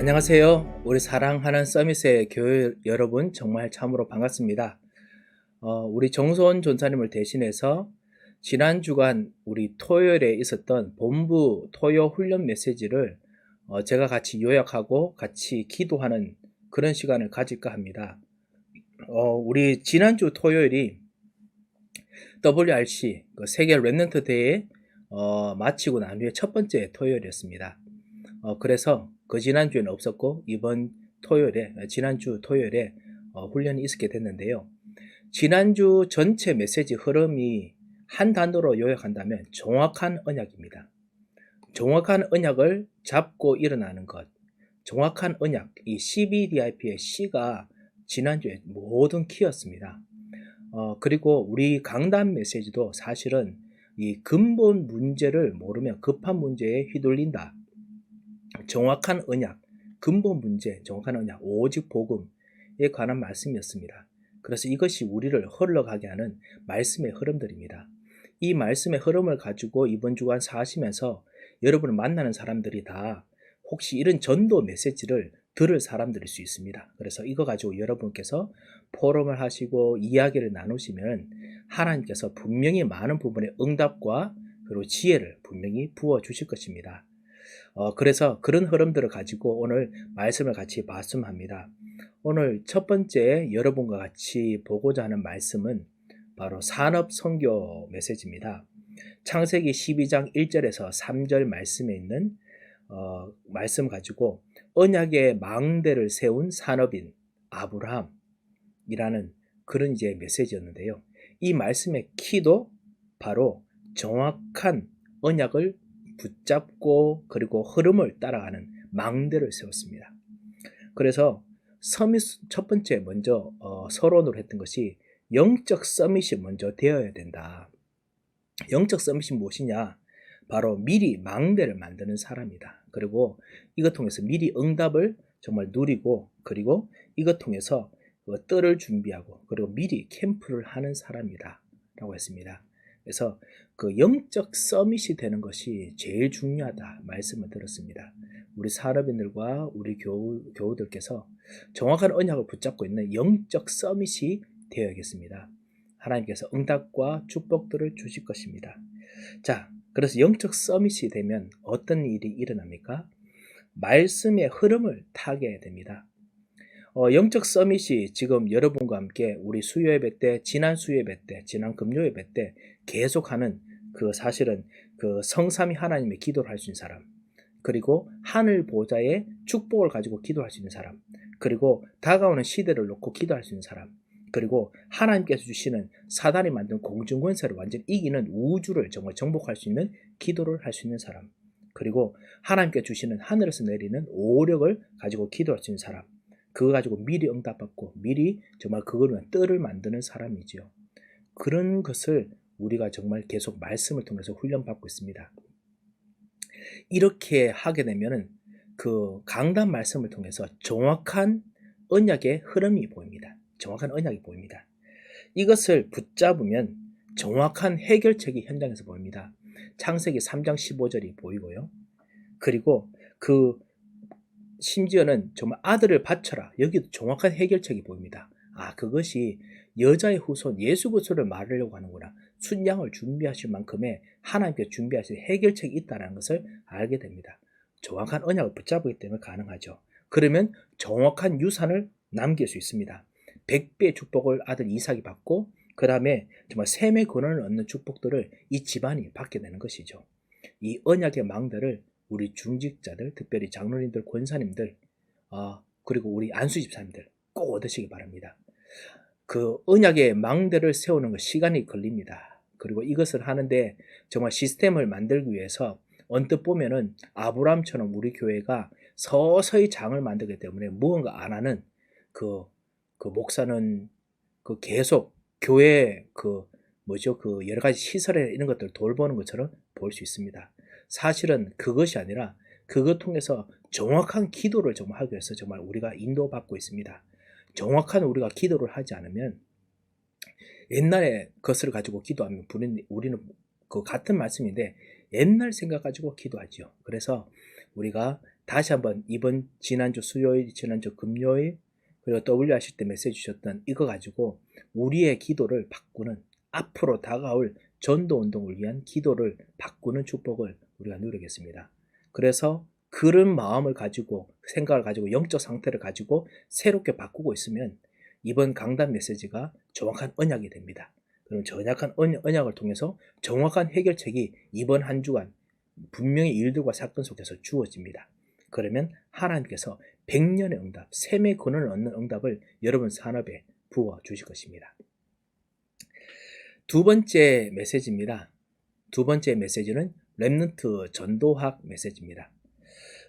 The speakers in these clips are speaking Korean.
안녕하세요. 우리 사랑하는 서밋의 교회 여러분 정말 참으로 반갑습니다. 우리 정소원 전사님을 대신해서 지난 주간 우리 토요일에 있었던 본부 토요 훈련 메시지를 제가 같이 요약하고 같이 기도하는 그런 시간을 가질까 합니다. 우리 지난주 토요일이 WRC 그 세계 랩넌트 대회 마치고 난 후에 첫 번째 토요일이었습니다. 그래서 그 지난주에는 없었고 이번 토요일에 지난주 토요일에 훈련이 있었게 됐는데요. 지난주 전체 메시지 흐름이 한 단어로 요약한다면 정확한 언약입니다. 정확한 언약을 잡고 일어나는 것. 정확한 언약, 이 CBDIP의 C가 지난주에 모든 키였습니다. 그리고 우리 강단 메시지도 사실은 이 근본 문제를 모르면 급한 문제에 휘둘린다. 정확한 언약, 근본 문제, 정확한 언약, 오직 복음에 관한 말씀이었습니다. 그래서 이것이 우리를 흘러가게 하는 말씀의 흐름들입니다. 이 말씀의 흐름을 가지고 이번 주간 사시면서 여러분을 만나는 사람들이 다 혹시 이런 전도 메시지를 들을 사람들일 수 있습니다. 그래서 이거 가지고 여러분께서 포럼을 하시고 이야기를 나누시면 하나님께서 분명히 많은 부분의 응답과 그리고 지혜를 분명히 부어주실 것입니다. 그래서 그런 흐름들을 가지고 오늘 말씀을 같이 봤으면 합니다. 오늘 첫 번째 여러분과 같이 보고자 하는 말씀은 바로 산업 선교 메시지입니다. 창세기 12장 1절에서 3절 말씀에 있는 말씀 가지고 언약의 망대를 세운 산업인 아브라함이라는 그런 이제 메시지였는데요. 이 말씀의 키도 바로 정확한 언약을 붙잡고 그리고 흐름을 따라가는 망대를 세웠습니다. 그래서 서밋 첫 번째 먼저 서론으로 했던 것이 영적 서밋이 먼저 되어야 된다. 영적 서밋이 무엇이냐? 바로 미리 망대를 만드는 사람이다. 그리고 이것 통해서 미리 응답을 정말 누리고 그리고 이것 통해서 뜰을 준비하고 그리고 미리 캠프를 하는 사람이다 라고 했습니다. 그래서 그 영적 서밋이 되는 것이 제일 중요하다 말씀을 들었습니다. 우리 산업인들과 우리 교우들께서 정확한 언약을 붙잡고 있는 영적 서밋이 되어야겠습니다. 하나님께서 응답과 축복들을 주실 것입니다. 자, 그래서 영적 서밋이 되면 어떤 일이 일어납니까? 말씀의 흐름을 타게 됩니다. 영적 서밋이 지금 여러분과 함께 우리 수요예배 때, 지난 수요예배 때, 지난 금요예배 때 계속하는 그 사실은 그 성삼위 하나님의 기도를 할 수 있는 사람, 그리고 하늘 보좌의 축복을 가지고 기도할 수 있는 사람, 그리고 다가오는 시대를 놓고 기도할 수 있는 사람, 그리고 하나님께서 주시는 사단이 만든 공중권세를 완전히 이기는 우주를 정말 정복할 수 있는 기도를 할 수 있는 사람, 그리고 하나님께 주시는 하늘에서 내리는 오력을 가지고 기도할 수 있는 사람, 그거 가지고 미리 응답받고 미리 정말 그걸로 뜰을 만드는 사람이지요. 그런 것을 우리가 정말 계속 말씀을 통해서 훈련받고 있습니다. 이렇게 하게 되면은 그 강단 말씀을 통해서 정확한 언약의 흐름이 보입니다. 정확한 언약이 보입니다. 이것을 붙잡으면 정확한 해결책이 현장에서 보입니다. 창세기 3장 15절이 보이고요. 그리고 그 심지어는 정말 아들을 바쳐라. 여기도 정확한 해결책이 보입니다. 그것이 여자의 후손 예수 그리스도를 말하려고 하는구나. 순양을 준비하실 만큼의 하나님께 준비하실 해결책이 있다는 것을 알게 됩니다. 정확한 언약을 붙잡기 때문에 가능하죠. 그러면 정확한 유산을 남길 수 있습니다. 100배의 축복을 아들 이삭이 받고 그 다음에 정말 셈의 권한을 얻는 축복들을 이 집안이 받게 되는 것이죠. 이 언약의 망대를 우리 중직자들, 특별히 장로님들, 권사님들, 그리고 우리 안수집사님들 꼭 얻으시기 바랍니다. 그 언약의 망대를 세우는 것 시간이 걸립니다. 그리고 이것을 하는데 정말 시스템을 만들기 위해서 언뜻 보면은 아브라함처럼 우리 교회가 서서히 장을 만들기 때문에 무언가 안 하는 그 목사는 그 계속 교회 그 여러 가지 시설에 이런 것들 돌보는 것처럼 볼 수 있습니다. 사실은 그것이 아니라 그것 통해서 정확한 기도를 정말 하기 위해서 정말 우리가 인도받고 있습니다. 정확한 우리가 기도를 하지 않으면 옛날에 것을 가지고 기도하면 우리는 그 같은 말씀인데 옛날 생각 가지고 기도하죠. 그래서 우리가 다시 한번 지난주 수요일, 지난주 금요일, 그리고 W 하실 때 메시지 주셨던 이거 가지고 우리의 기도를 바꾸는, 앞으로 다가올 전도 운동을 위한 기도를 바꾸는 축복을 우리가 누리겠습니다. 그래서 그런 마음을 가지고, 생각을 가지고, 영적 상태를 가지고 새롭게 바꾸고 있으면 이번 강단 메시지가 정확한 언약이 됩니다. 그럼 정확한 언약을 통해서 정확한 해결책이 이번 한 주간 분명히 일들과 사건 속에서 주어집니다. 그러면 하나님께서 100년의 응답, 샘의 근원을 얻는 응답을 여러분 산업에 부어 주실 것입니다. 두 번째 메시지입니다. 두 번째 메시지는 렘넌트 전도학 메시지입니다.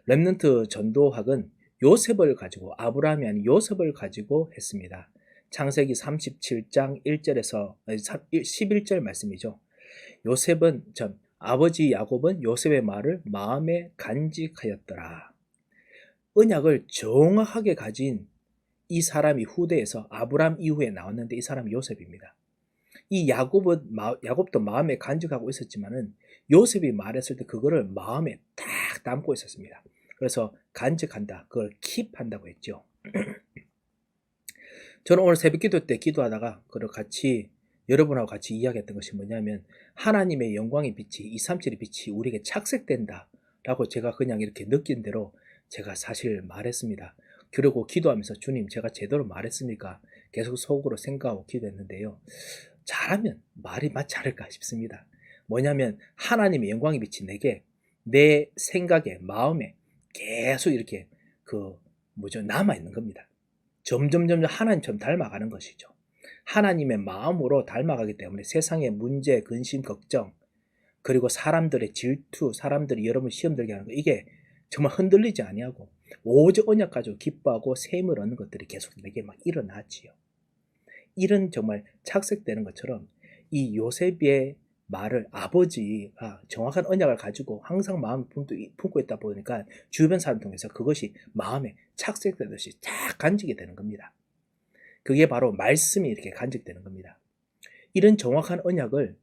렘넌트 전도학은 요셉을 가지고, 아브라함이 아닌 요셉을 가지고 했습니다. 창세기 37장 1절에서 11절 말씀이죠. 요셉은 아버지 야곱은 요셉의 말을 마음에 간직하였더라. 언약을 정확하게 가진 이 사람이 후대에서 아브라함 이후에 나왔는데 이 사람이 요셉입니다. 이 야곱도 마음에 간직하고 있었지만은 요셉이 말했을 때 그거를 마음에 딱 담고 있었습니다. 그래서 간직한다, 그걸 킵한다고 했죠. 저는 오늘 새벽 기도 때 기도하다가 여러분하고 같이 이야기했던 것이 뭐냐면, 하나님의 영광의 빛이, 237의 빛이 우리에게 착색된다 라고 제가 그냥 이렇게 느낀 대로 제가 사실 말했습니다. 그리고 기도하면서 주님, 제가 제대로 말했습니까? 계속 속으로 생각하고 기도했는데요, 잘하면 말이 맞지 않을까 싶습니다. 뭐냐면 하나님의 영광의 빛이 내게, 내 생각에, 마음에 계속 이렇게 남아있는 겁니다. 점점 하나님처럼 닮아가는 것이죠. 하나님의 마음으로 닮아가기 때문에 세상의 문제, 근심, 걱정, 그리고 사람들의 질투, 사람들이 여러분 시험 들게 하는 거, 이게 정말 흔들리지 아니하고 오직 언약 가지고 기뻐하고 샘을 얻는 것들이 계속 내게 막 일어나지요. 이런 정말 착색되는 것처럼 이 요셉의 말을 아버지가 정확한 언약을 가지고 항상 마음을 품고 있다 보니까 주변 사람 통해서 그것이 마음에 착색되듯이 쫙 간직이 되는 겁니다. 그게 바로 말씀이 이렇게 간직되는 겁니다. 이런 정확한 언약을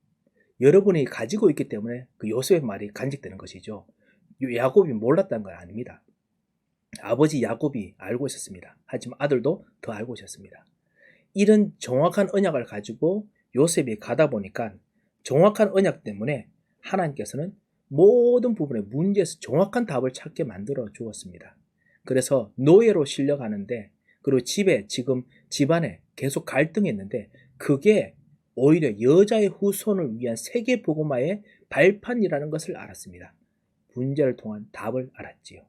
여러분이 가지고 있기 때문에 그 요셉의 말이 간직되는 것이죠. 야곱이 몰랐다는 건 아닙니다. 아버지 야곱이 알고 있었습니다. 하지만 아들도 더 알고 있었습니다. 이런 정확한 언약을 가지고 요셉이 가다 보니까 정확한 언약 때문에 하나님께서는 모든 부분의 문제에서 정확한 답을 찾게 만들어 주었습니다. 그래서 노예로 실려가는데, 그리고 집안에 계속 갈등이 있는데, 그게 오히려 여자의 후손을 위한 세계복음화의 발판이라는 것을 알았습니다. 문제를 통한 답을 알았지요.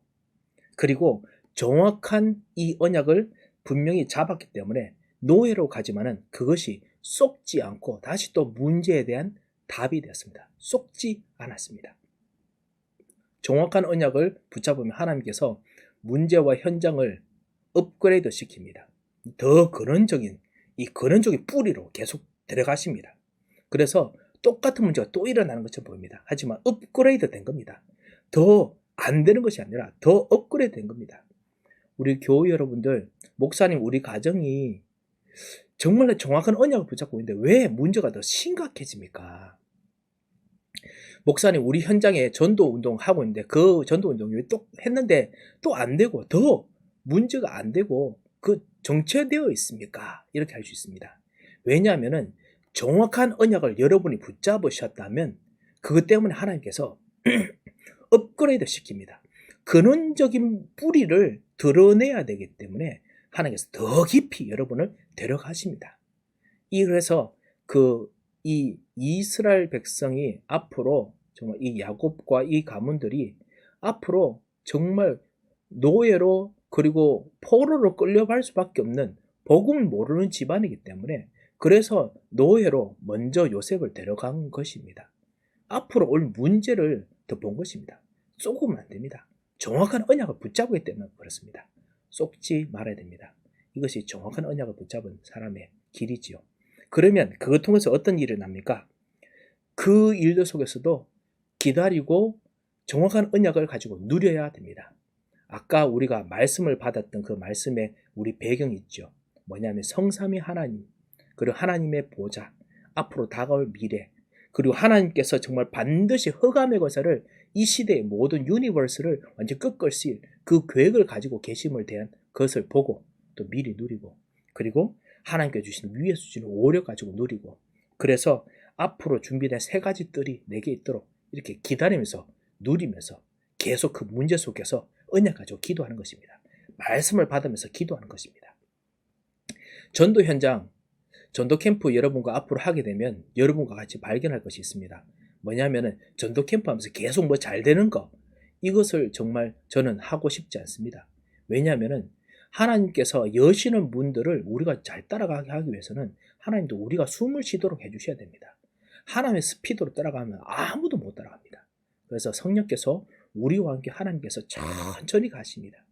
그리고 정확한 이 언약을 분명히 잡았기 때문에 노예로 가지만은 그것이 쏙지 않고 다시 또 문제에 대한 답이 되었습니다. 쏙지 않았습니다. 정확한 언약을 붙잡으면 하나님께서 문제와 현장을 업그레이드 시킵니다. 더 근원적인 뿌리로 계속 들어가십니다. 그래서 똑같은 문제가 또 일어나는 것처럼 보입니다. 하지만 업그레이드 된 겁니다. 더 안 되는 것이 아니라 더 업그레이드 된 겁니다. 우리 교회 여러분들, 목사님, 우리 가정이 정말 정확한 언약을 붙잡고 있는데 왜 문제가 더 심각해집니까? 목사님, 우리 현장에 전도 운동 하고 있는데 그 전도 운동이 왜 또 했는데 또 안 되고 더 문제가 안 되고 정체되어 있습니까? 이렇게 할 수 있습니다. 왜냐하면은 정확한 언약을 여러분이 붙잡으셨다면 그것 때문에 하나님께서 업그레이드 시킵니다. 근원적인 뿌리를 드러내야 되기 때문에 하나님께서 더 깊이 여러분을 데려가십니다. 그래서 이 이스라엘 백성이 앞으로 정말 이 야곱과 이 가문들이 앞으로 정말 노예로 그리고 포로로 끌려갈 수밖에 없는 복음을 모르는 집안이기 때문에, 그래서 노예로 먼저 요셉을 데려간 것입니다. 앞으로 올 문제를 더 본 것입니다. 쏘고는 안 됩니다. 정확한 언약을 붙잡기 때문에 그렇습니다. 쏙지 말아야 됩니다. 이것이 정확한 언약을 붙잡은 사람의 길이지요. 그러면 그것 통해서 어떤 일이 납니까? 그 일들 속에서도 기다리고 정확한 언약을 가지고 누려야 됩니다. 아까 우리가 말씀을 받았던 그 말씀에 우리 배경이 있죠. 뭐냐면 성삼위 하나님, 그리고 하나님의 보좌, 앞으로 다가올 미래, 그리고 하나님께서 정말 반드시 흑암의 권세를 이 시대의 모든 유니버스를 완전 끄끌실 그 계획을 가지고 계심을 대한 것을 보고 또 미리 누리고 그리고 하나님께 주신 위에서 주시는 오력 가지고 누리고 그래서 앞으로 준비된 3가지 뜰이 내게 있도록 이렇게 기다리면서 누리면서 계속 그 문제 속에서 언약 가지고 기도하는 것입니다. 말씀을 받으면서 기도하는 것입니다. 전도 현장, 전도 캠프 여러분과 앞으로 하게 되면 여러분과 같이 발견할 것이 있습니다. 뭐냐면은 전도 캠프 하면서 계속 뭐 잘 되는 거 이것을 정말 저는 하고 싶지 않습니다. 왜냐하면은 하나님께서 여시는 분들을 우리가 잘 따라가게 하기 위해서는 하나님도 우리가 숨을 쉬도록 해주셔야 됩니다. 하나님의 스피드로 따라가면 아무도 못 따라갑니다. 그래서 성령께서 우리와 함께 하나님께서 천천히 가십니다.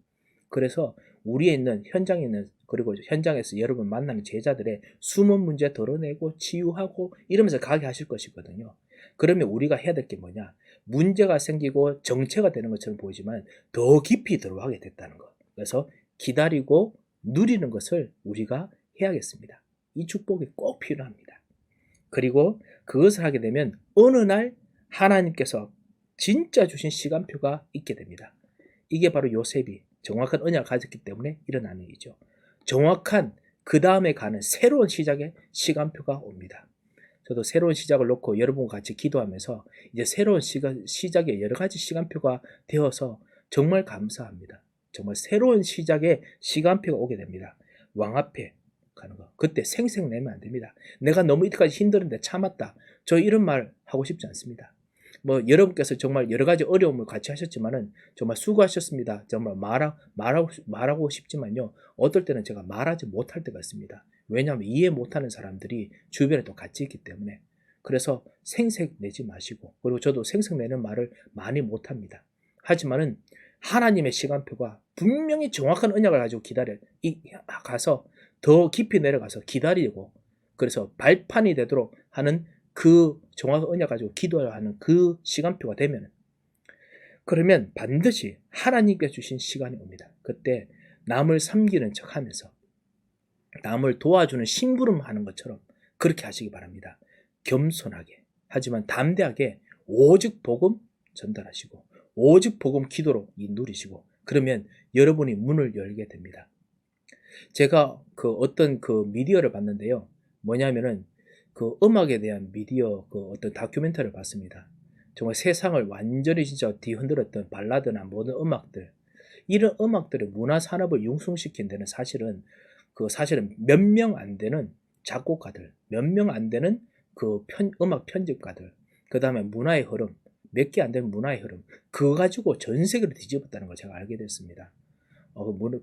그래서 우리에 있는 현장에 있는 그리고 현장에서 여러분 만나는 제자들의 숨은 문제 덜어내고 치유하고 이러면서 가게 하실 것이거든요. 그러면 우리가 해야 될 게 뭐냐? 문제가 생기고 정체가 되는 것처럼 보이지만 더 깊이 들어가게 됐다는 것. 그래서 기다리고 누리는 것을 우리가 해야겠습니다. 이 축복이 꼭 필요합니다. 그리고 그것을 하게 되면 어느 날 하나님께서 진짜 주신 시간표가 있게 됩니다. 이게 바로 요셉이 정확한 언약을 가졌기 때문에 일어나는 일이죠. 정확한 그 다음에 가는 새로운 시작의 시간표가 옵니다. 저도 새로운 시작을 놓고 여러분과 같이 기도하면서 이제 새로운 시작의 여러 가지 시간표가 되어서 정말 감사합니다. 정말 새로운 시작의 시간표가 오게 됩니다. 왕 앞에 가는 거. 그때 생색 내면 안 됩니다. 내가 너무 이때까지 힘들었는데 참았다. 저 이런 말 하고 싶지 않습니다. 뭐 여러분께서 정말 여러 가지 어려움을 같이 하셨지만은 정말 수고하셨습니다. 정말 말하고 싶지만요. 어떨 때는 제가 말하지 못할 때가 있습니다. 왜냐하면 이해 못하는 사람들이 주변에 또 같이 있기 때문에. 그래서 생색 내지 마시고 그리고 저도 생색 내는 말을 많이 못합니다. 하지만은 하나님의 시간표가 분명히 정확한 언약을 가지고 가서 더 깊이 내려가서 기다리고 그래서 발판이 되도록 하는 그 정확한 언약 가지고 기도를 하는 그 시간표가 되면 그러면 반드시 하나님께 주신 시간이 옵니다. 그때 남을 섬기는 척 하면서 남을 도와주는 심부름 하는 것처럼 그렇게 하시기 바랍니다. 겸손하게 하지만 담대하게 오직 복음 전달하시고 오직 복음 기도로 누리시고 그러면 여러분이 문을 열게 됩니다. 제가 어떤 미디어를 봤는데요. 뭐냐면은 그 음악에 대한 미디어 어떤 다큐멘터리를 봤습니다. 정말 세상을 완전히 진짜 뒤흔들었던 발라드나 모든 음악들 이런 음악들의 문화 산업을 융성시킨 데는 사실은 몇 명 안 되는 작곡가들, 몇 명 안 되는 음악 편집가들, 그 다음에 문화의 흐름, 몇 개 안 되는 문화의 흐름, 그거 가지고 전 세계를 뒤집었다는 걸 제가 알게 됐습니다.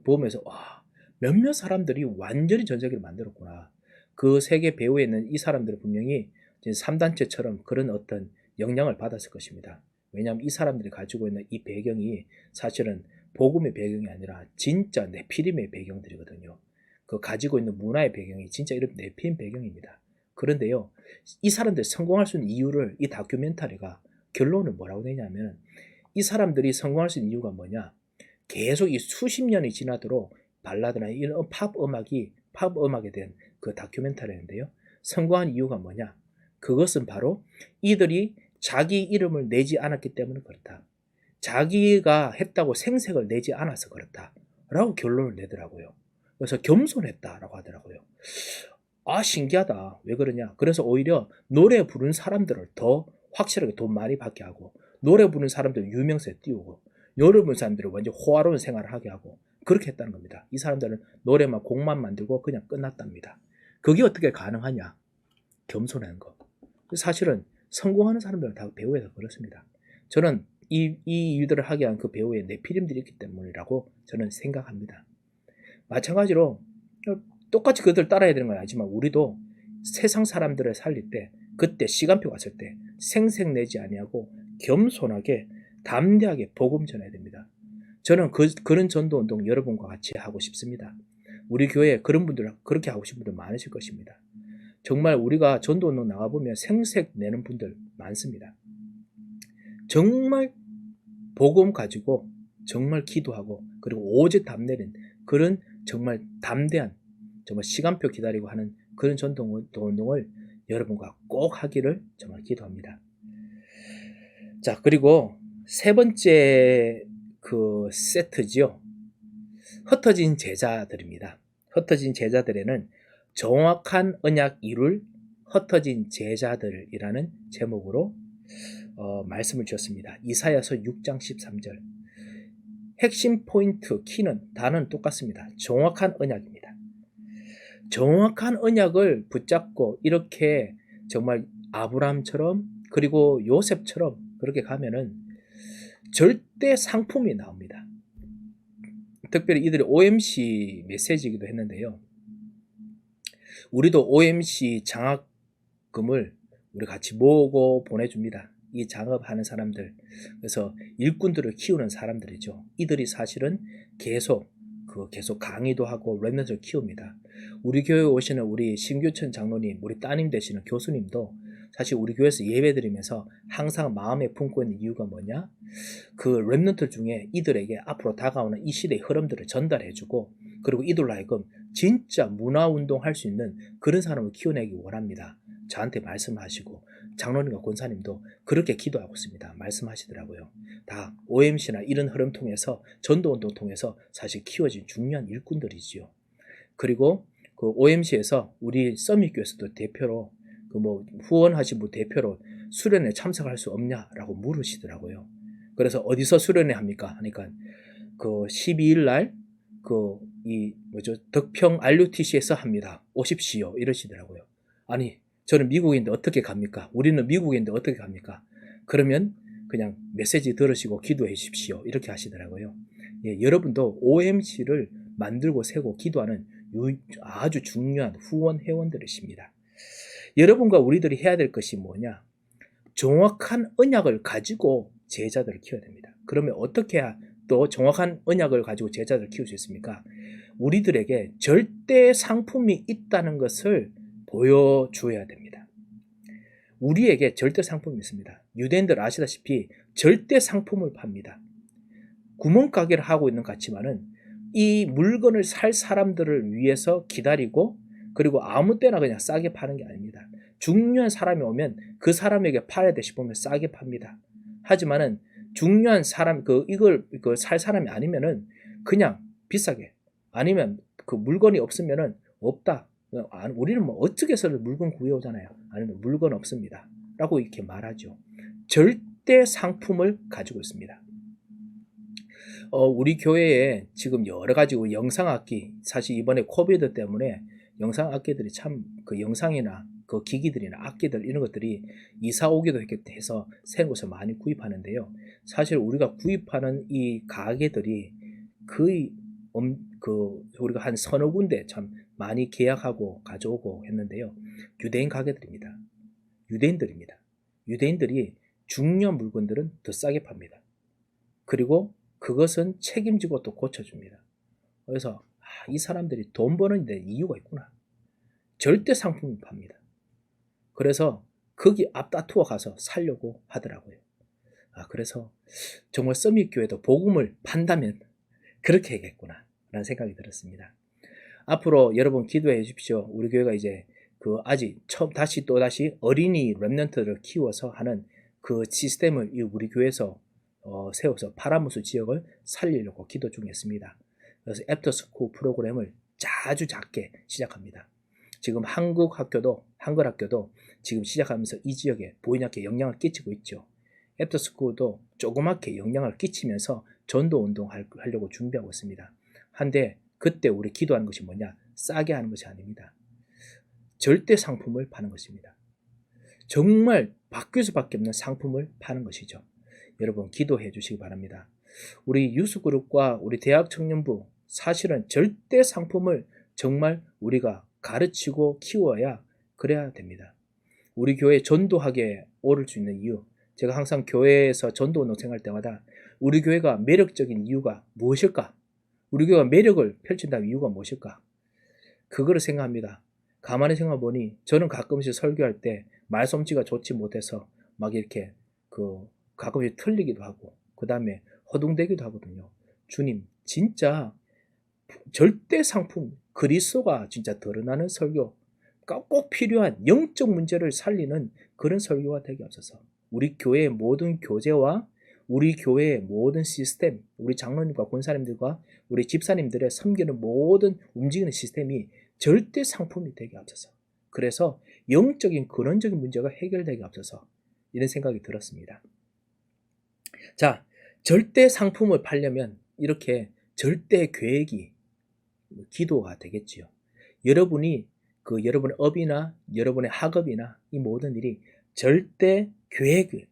보면서 와, 몇몇 사람들이 완전히 전 세계를 만들었구나. 그 세계 배후에 있는 이 사람들은 분명히 3단체처럼 그런 어떤 영향을 받았을 것입니다. 왜냐하면 이 사람들이 가지고 있는 이 배경이 사실은 복음의 배경이 아니라 진짜 네피림의 배경들이거든요. 그 가지고 있는 문화의 배경이 진짜 이런 네피림 배경입니다. 그런데요, 이 사람들이 성공할 수 있는 이유를 이 다큐멘터리가 결론은 뭐라고 내냐면 이 사람들이 성공할 수 있는 이유가 뭐냐? 계속 이 수십 년이 지나도록 발라드나 이런 팝 음악에 대한 그 다큐멘터리인데요. 성공한 이유가 뭐냐? 그것은 바로 이들이 자기 이름을 내지 않았기 때문에 그렇다. 자기가 했다고 생색을 내지 않아서 그렇다. 라고 결론을 내더라고요. 그래서 겸손했다라고 하더라고요. 아, 신기하다. 왜 그러냐? 그래서 오히려 노래 부르는 사람들을 더 확실하게 돈 많이 받게 하고 노래 부르는 사람들 유명세에 띄우고 노래 부르는 사람들을 완전 호화로운 생활을 하게 하고 그렇게 했다는 겁니다. 이 사람들은 노래만 곡만 만들고 그냥 끝났답니다. 그게 어떻게 가능하냐? 겸손한 거. 사실은 성공하는 사람들은 다 배우에서 그렇습니다. 저는 이 일들을 하게 한 그 배우의 네피림들이 있기 때문이라고 저는 생각합니다. 마찬가지로 똑같이 그들 따라야 되는 건 아니지만 우리도 세상 사람들을 살릴 때 그때 시간표 왔을 때 생색 내지 아니하고 겸손하게 담대하게 복음 전해야 됩니다. 저는 그런 전도 운동 여러분과 같이 하고 싶습니다. 우리 교회에 그런 분들 그렇게 하고 싶은 분들 많으실 것입니다. 정말 우리가 전도 운동 나가보면 생색 내는 분들 많습니다. 정말 복음 가지고 정말 기도하고 그리고 오직 담내는 그런 정말 담대한 정말 시간표 기다리고 하는 그런 전도 운동을 여러분과 꼭 하기를 정말 기도합니다. 자, 그리고 세 번째 그 세트지요. 흩어진 제자들입니다. 흩어진 제자들에는 정확한 언약 이룰 흩어진 제자들이라는 제목으로 말씀을 주셨습니다. 이사야서 6장 13절. 핵심 포인트, 키는 단어는 똑같습니다. 정확한 언약입니다. 정확한 언약을 붙잡고 이렇게 정말 아브라함처럼 그리고 요셉처럼 그렇게 가면은 절대 상품이 나옵니다. 특별히 이들이 OMC 메시지이기도 했는데요. 우리도 OMC 장학금을 우리 같이 모으고 보내줍니다. 이 장업하는 사람들, 그래서 일꾼들을 키우는 사람들이죠. 이들이 사실은 계속 강의도 하고 렘넌트를 키웁니다. 우리 교회에 오시는 우리 심규천 장로님, 우리 따님 되시는 교수님도 사실 우리 교회에서 예배드리면서 항상 마음에 품고 있는 이유가 뭐냐? 그 렘넌트 중에 이들에게 앞으로 다가오는 이 시대의 흐름들을 전달해주고, 그리고 이들로 하여금 진짜 문화운동 할 수 있는 그런 사람을 키워내기 원합니다. 저한테 말씀하시고 장로님과 권사님도 그렇게 기도하고 있습니다. 말씀하시더라고요. 다 OMC나 이런 흐름 통해서 전도운동 통해서 사실 키워진 중요한 일꾼들이지요. 그리고 그 OMC에서 우리 서밋교에서도 대표로 후원하신 분 대표로 수련회 참석할 수 없냐라고 물으시더라고요. 그래서 어디서 수련회 합니까? 하니까 그 12일 날 덕평 RUTC에서 합니다. 오십시오. 이러시더라고요. 아니, 저는 미국인데 어떻게 갑니까? 우리는 미국인데 어떻게 갑니까? 그러면 그냥 메시지 들으시고 기도해 주십시오. 이렇게 하시더라고요. 예, 여러분도 OMC를 만들고 세고 기도하는 아주 중요한 후원 회원들이십니다. 여러분과 우리들이 해야 될 것이 뭐냐? 정확한 언약을 가지고 제자들을 키워야 됩니다. 그러면 어떻게 해야 또 정확한 언약을 가지고 제자들을 키울 수 있습니까? 우리들에게 절대 상품이 있다는 것을 보여줘야 됩니다. 우리에게 절대 상품이 있습니다. 유대인들 아시다시피 절대 상품을 팝니다. 구멍가게를 하고 있는 것 같지만은 이 물건을 살 사람들을 위해서 기다리고, 그리고 아무 때나 그냥 싸게 파는 게 아닙니다. 중요한 사람이 오면 그 사람에게 팔아야 돼 싶으면 싸게 팝니다. 하지만은 중요한 사람, 이걸 살 사람이 아니면은 그냥 비싸게, 아니면 그 물건이 없으면은 없다. 우리는 뭐 어떻게 해서든 물건 구해오잖아요. 아니면 물건 없습니다. 라고 이렇게 말하죠. 절대 상품을 가지고 있습니다. 우리 교회에 지금 여러 가지 영상악기, 사실 이번에 코비드 때문에 영상악기들이 참 그 영상이나 그 기기들이나 악기들 이런 것들이 이사 오기도 해서 새로운 것을 많이 구입하는데요. 사실 우리가 구입하는 이 가게들이 거의 우리가 한 서너 군데 참 많이 계약하고 가져오고 했는데요. 유대인 가게들입니다. 유대인들입니다. 유대인들이 중요한 물건들은 더 싸게 팝니다. 그리고 그것은 책임지고 또 고쳐줍니다. 그래서 이 사람들이 돈 버는 데 이유가 있구나. 절대 상품을 팝니다. 그래서 거기 앞다투어 가서 살려고 하더라고요. 그래서 정말 서밋교회도 복음을 판다면 그렇게 해야겠구나 라는 생각이 들었습니다. 앞으로 여러분 기도해 주십시오. 우리 교회가 이제 아직 다시 어린이 렘넌트를 키워서 하는 그 시스템을 우리 교회에서 세워서 파라무스 지역을 살리려고 기도 중에 있습니다. 그래서 애프터스쿨 프로그램을 아주 작게 시작합니다. 지금 한글 학교도 지금 시작하면서 이 지역에 보이지 영향을 끼치고 있죠. 애프터스쿨도 조그맣게 영향을 끼치면서 전도 운동 하려고 준비하고 있습니다. 한데 그때 우리 기도하는 것이 뭐냐? 싸게 하는 것이 아닙니다. 절대 상품을 파는 것입니다. 정말 바뀔 수밖에 없는 상품을 파는 것이죠. 여러분 기도해 주시기 바랍니다. 우리 유스그룹과 우리 대학 청년부, 사실은 절대 상품을 정말 우리가 가르치고 키워야 그래야 됩니다. 우리 교회 전도하게 오를 수 있는 이유, 제가 항상 교회에서 전도운동 생활 때마다 우리 교회가 매력적인 이유가 무엇일까? 우리 교회가 매력을 펼친다는 이유가 무엇일까? 그거를 생각합니다. 가만히 생각해보니 저는 가끔씩 설교할 때 말솜씨가 좋지 못해서 막 이렇게 가끔씩 틀리기도 하고 그 다음에 허둥대기도 하거든요. 주님, 진짜 절대 상품, 그리스도가 진짜 드러나는 설교, 꼭 필요한 영적 문제를 살리는 그런 설교가 되게 없어서 우리 교회의 모든 교제와 우리 교회의 모든 시스템, 우리 장로님과 권사님들과 우리 집사님들의 섬기는 모든 움직이는 시스템이 절대 상품이 되게 앞서서, 그래서 영적인 근원적인 문제가 해결되게 앞서서 이런 생각이 들었습니다. 자, 절대 상품을 팔려면 이렇게 절대 계획이 기도가 되겠지요. 여러분의 업이나 여러분의 학업이나 이 모든 일이 절대 계획이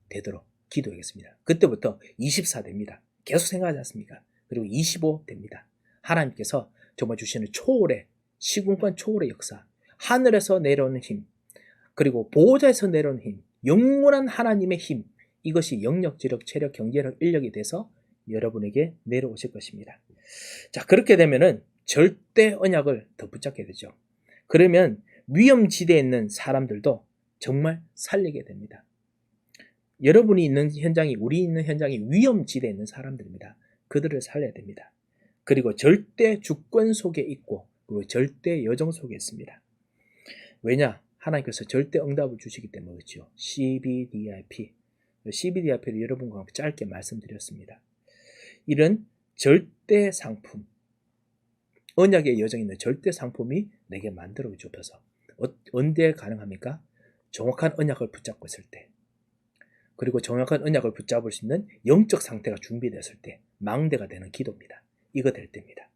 되도록 기도하겠습니다. 그때부터 24 됩니다. 계속 생각하지 않습니까? 그리고 25 됩니다. 하나님께서 정말 주시는 초월의 시공간 초월의 역사, 하늘에서 내려오는 힘, 그리고 보호자에서 내려오는 힘, 영원한 하나님의 힘, 이것이 영역, 지력, 체력, 경제력, 인력이 돼서 여러분에게 내려오실 것입니다. 자, 그렇게 되면은 절대 언약을 더 붙잡게 되죠. 그러면 위험지대에 있는 사람들도 정말 살리게 됩니다. 여러분이 있는 현장이, 우리 있는 현장이 위험지대에 있는 사람들입니다. 그들을 살려야 됩니다. 그리고 절대 주권 속에 있고, 그리고 절대 여정 속에 있습니다. 왜냐? 하나님께서 절대 응답을 주시기 때문에 그렇죠. CBDIP를 여러분과 함께 짧게 말씀드렸습니다. 이런 절대 상품, 언약의 여정에 있는 절대 상품이 내게 만들어 주셔서 언제 가능합니까? 정확한 언약을 붙잡고 있을 때, 그리고 정확한 언약을 붙잡을 수 있는 영적 상태가 준비됐을 때, 망대가 되는 기도입니다. 이거 될 때입니다.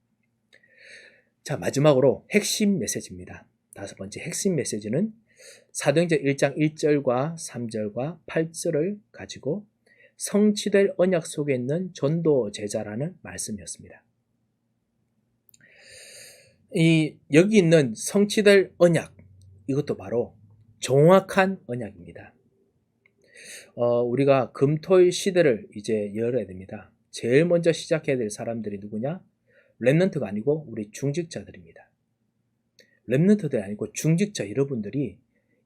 자, 마지막으로 핵심 메시지입니다. 5번째 핵심 메시지는 사도행전 1장 1절과 3절과 8절을 가지고 성취될 언약 속에 있는 전도 제자라는 말씀이었습니다. 여기 있는 성취될 언약, 이것도 바로 정확한 언약입니다. 우리가 금토일 시대를 이제 열어야 됩니다. 제일 먼저 시작해야 될 사람들이 누구냐? 렘넌트가 아니고 우리 중직자들입니다. 렘넌트들이 아니고 중직자 여러분들이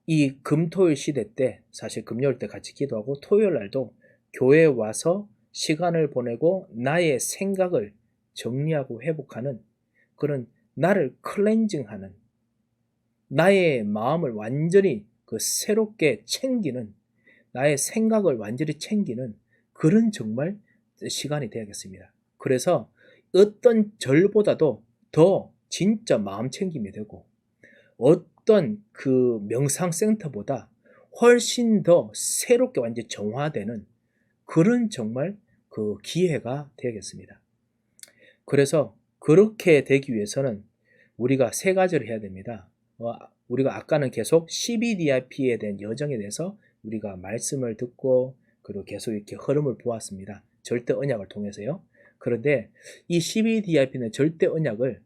이 금토일 시대 때, 사실 금요일 때 같이 기도하고 토요일 날도 교회에 와서 시간을 보내고 나의 생각을 정리하고 회복하는, 그런 나를 클렌징하는, 나의 마음을 완전히 새롭게 챙기는, 나의 생각을 완전히 챙기는 그런 정말 시간이 되어야겠습니다. 그래서 어떤 절보다도 더 진짜 마음 챙김이 되고, 어떤 그 명상센터보다 훨씬 더 새롭게 완전히 정화되는 그런 정말 그 기회가 되겠습니다. 그래서 그렇게 되기 위해서는 우리가 3가지를 해야 됩니다. 우리가 아까는 계속 CBDIP에 대한 여정에 대해서 우리가 말씀을 듣고 그리고 계속 이렇게 흐름을 보았습니다. 절대 언약을 통해서요. 그런데 이 CBDIP는 절대 언약을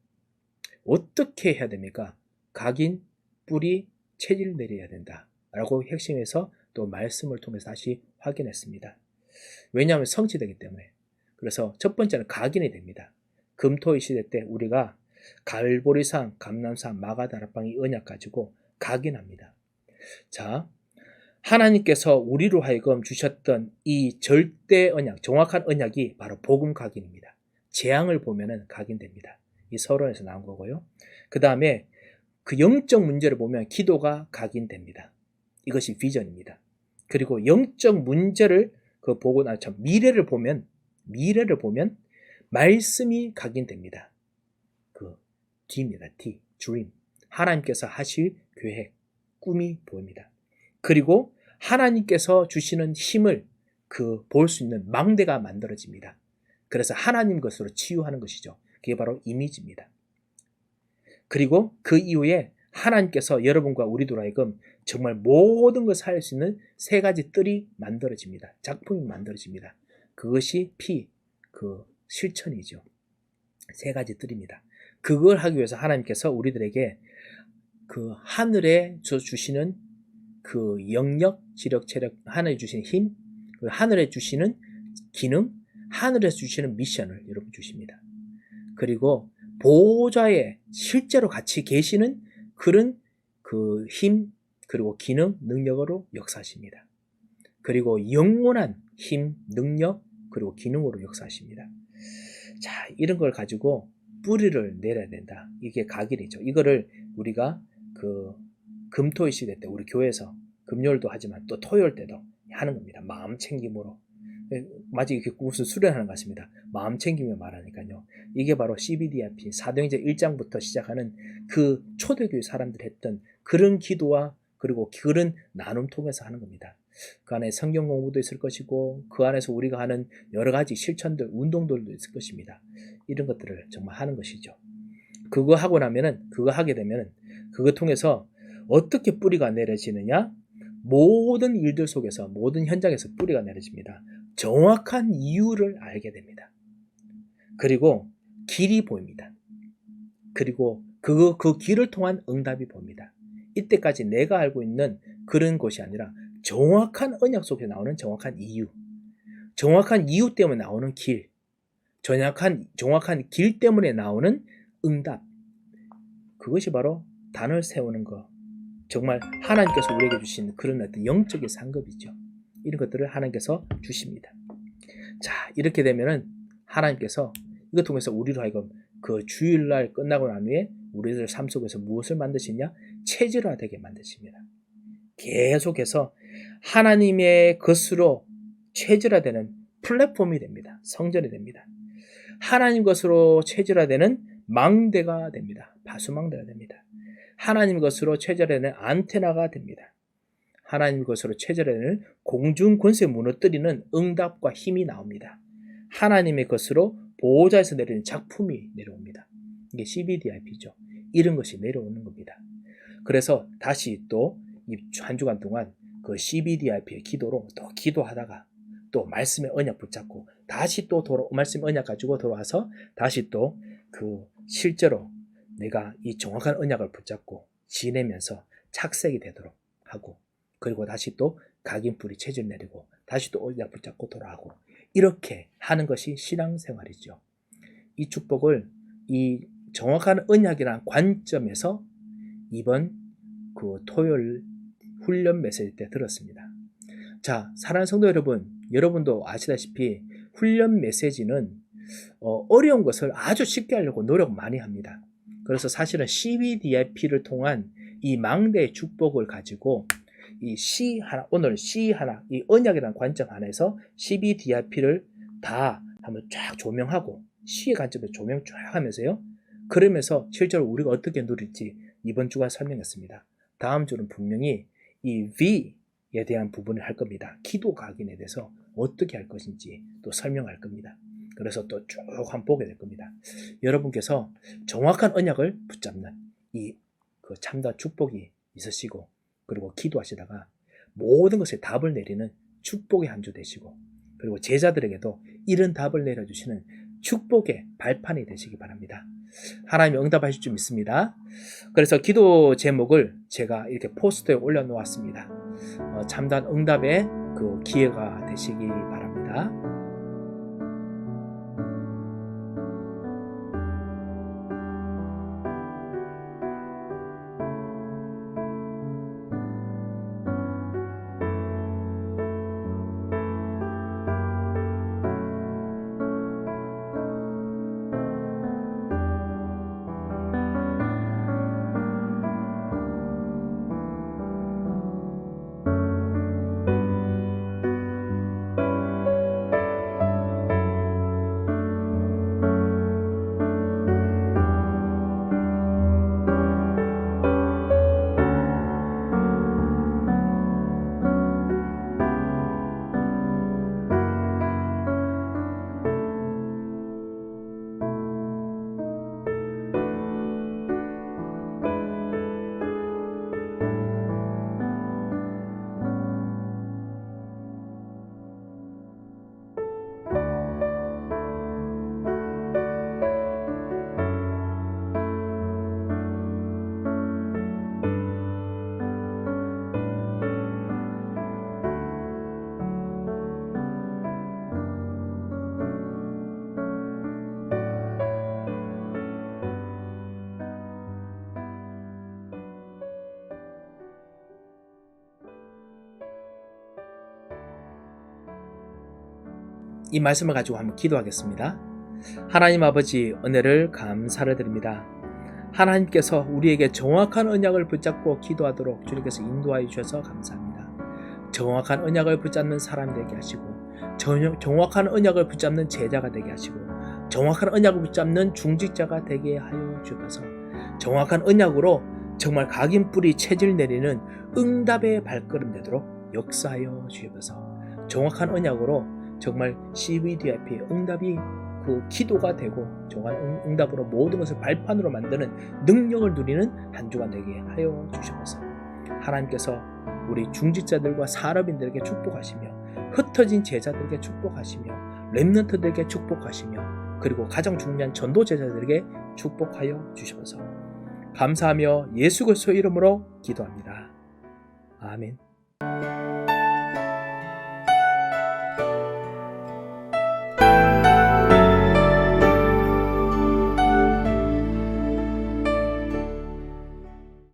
어떻게 해야 됩니까? 각인, 뿌리, 체질 내려야 된다 라고 핵심에서 또 말씀을 통해서 다시 확인했습니다. 왜냐하면 성취되기 때문에. 그래서 첫 번째는 각인이 됩니다. 금토일 시대 때 우리가 갈보리산, 감람산, 마가다락방이 언약 가지고 각인합니다. 자, 하나님께서 우리로 하여금 주셨던 이 절대 언약, 정확한 언약이 바로 복음 각인입니다. 재앙을 보면은 각인됩니다. 이 서론에서 나온 거고요. 그 다음에 그 영적 문제를 보면 기도가 각인됩니다. 이것이 비전입니다. 그리고 영적 문제를 보고 나서 미래를 보면 말씀이 각인됩니다. D입니다. D, dream. 하나님께서 하실 계획, 꿈이 보입니다. 그리고 하나님께서 주시는 힘을 볼 수 있는 망대가 만들어집니다. 그래서 하나님 것으로 치유하는 것이죠. 그게 바로 이미지입니다. 그리고 그 이후에 하나님께서 여러분과 우리도 하여금 정말 모든 걸 살 수 있는 3가지 뜰이 만들어집니다. 작품이 만들어집니다. 그것이 실천이죠. 3가지 뜰입니다. 그걸 하기 위해서 하나님께서 우리들에게 하늘에 주시는 영역, 지력, 체력, 하늘에 주시는 힘, 하늘에 주시는 기능, 하늘에서 주시는 미션을 여러분 주십니다. 그리고 보호자에 실제로 같이 계시는 그런 힘, 그리고 기능, 능력으로 역사하십니다. 그리고 영원한 힘, 능력, 그리고 기능으로 역사하십니다. 자, 이런 걸 가지고 뿌리를 내려야 된다. 이게 각일이죠. 이거를 우리가 금토일 시대 때 우리 교회에서 금요일도 하지만 또 토요일 때도 하는 겁니다. 마음 챙김으로. 마치 이렇게 무슨 수련하는 것 같습니다. 마음 챙기며 말하니까요. 이게 바로 CBDIP 사도행전 1장부터 시작하는 그 초대교회 사람들이 했던 그런 기도와 그리고 그런 나눔 통해서 하는 겁니다. 그 안에 성경 공부도 있을 것이고 그 안에서 우리가 하는 여러 가지 실천들, 운동들도 있을 것입니다. 이런 것들을 정말 하는 것이죠. 그거 하게 되면은 그거 통해서 어떻게 뿌리가 내려지느냐? 모든 일들 속에서, 모든 현장에서 뿌리가 내려집니다. 정확한 이유를 알게 됩니다. 그리고 길이 보입니다. 그리고 그 길을 통한 응답이 보입니다. 이때까지 내가 알고 있는 그런 것이 아니라 정확한 언약 속에 나오는 정확한 이유 때문에 나오는 길, 정확한 길 때문에 나오는 응답. 그것이 바로 단을 세우는 것. 정말 하나님께서 우리에게 주신 그런 어떤 영적인 상급이죠. 이런 것들을 하나님께서 주십니다. 자, 이렇게 되면은 하나님께서 이것 통해서 우리로 하여금 그 주일날 끝나고 난 후에 우리들 삶 속에서 무엇을 만드시냐? 체질화되게 만드십니다. 계속해서 하나님의 것으로 체질화되는 플랫폼이 됩니다. 성전이 됩니다. 하나님 것으로 체질화되는 망대가 됩니다. 파수망대가 됩니다. 하나님 것으로 체질화되는 안테나가 됩니다. 하나님 것으로 체질화되는 공중 권세 무너뜨리는 응답과 힘이 나옵니다. 하나님의 것으로 보호자에서 내리는 작품이 내려옵니다. 이게 CBDIP죠. 이런 것이 내려오는 겁니다. 그래서 다시 또 한 주간 동안 그 CBDIP의 기도로 또 기도하다가 또 말씀의 언약 붙잡고 다시 또 말씀 언약 가지고 돌아와서 다시 또 그 실제로 내가 이 정확한 언약을 붙잡고 지내면서 착색이 되도록 하고 그리고 다시 또 각인뿌리 체질 내리고 다시 또 언약 붙잡고 돌아가고 이렇게 하는 것이 신앙생활이죠. 이 축복을 이 정확한 언약이라는 관점에서 이번 그 토요일 훈련 메시지 때 들었습니다. 자, 사랑하는 성도 여러분, 여러분도 아시다시피 훈련 메시지는 어려운 것을 아주 쉽게 하려고 노력 많이 합니다. 그래서 사실은 CBDIP를 통한 이 망대의 축복을 가지고 오늘 C 하나, 이 언약이라는 관점 안에서 CBDIP를 다 한번 쫙 조명하고 C의 관점에서 조명 쫙 하면서요. 그러면서 실제로 우리가 어떻게 누릴지 이번 주가 설명했습니다. 다음 주는 분명히 이 V에 대한 부분을 할 겁니다. 기도 각인에 대해서 어떻게 할 것인지 또 설명할 겁니다. 그래서 또 쭉 한번 보게 될 겁니다. 여러분께서 정확한 언약을 붙잡는 그 참다 축복이 있으시고 그리고 기도하시다가 모든 것에 답을 내리는 축복의 한 주 되시고 그리고 제자들에게도 이런 답을 내려주시는 축복의 발판이 되시기 바랍니다. 하나님이 응답하실 줄 믿습니다. 그래서 기도 제목을 제가 이렇게 포스터에 올려놓았습니다. 참단 응답의 그 기회가 되시기 바랍니다. 이 말씀을 가지고 한번 기도하겠습니다. 하나님 아버지, 은혜를 감사를 드립니다. 하나님께서 우리에게 정확한 언약을 붙잡고 기도하도록 주님께서 인도하여 주셔서 감사합니다. 정확한 언약을 붙잡는 사람이 되게 하시고 정확한 언약을 붙잡는 제자가 되게 하시고 정확한 언약을 붙잡는 중직자가 되게 하여 주셔서 정확한 언약으로 정말 각인뿌리 체질 내리는 응답의 발걸음 되도록 역사하여 주셔서 정확한 언약으로 정말 CVDIP 응답이 그 기도가 되고 정확한 응답으로 모든 것을 발판으로 만드는 능력을 누리는 한 주간 되게 하여 주셔서 하나님께서 우리 중직자들과 산업인들에게 축복하시며 흩어진 제자들에게 축복하시며 렘넌트들에게 축복하시며 그리고 가장 중요한 전도 제자들에게 축복하여 주셔서 감사하며 예수 그리스도의 이름으로 기도합니다. 아멘.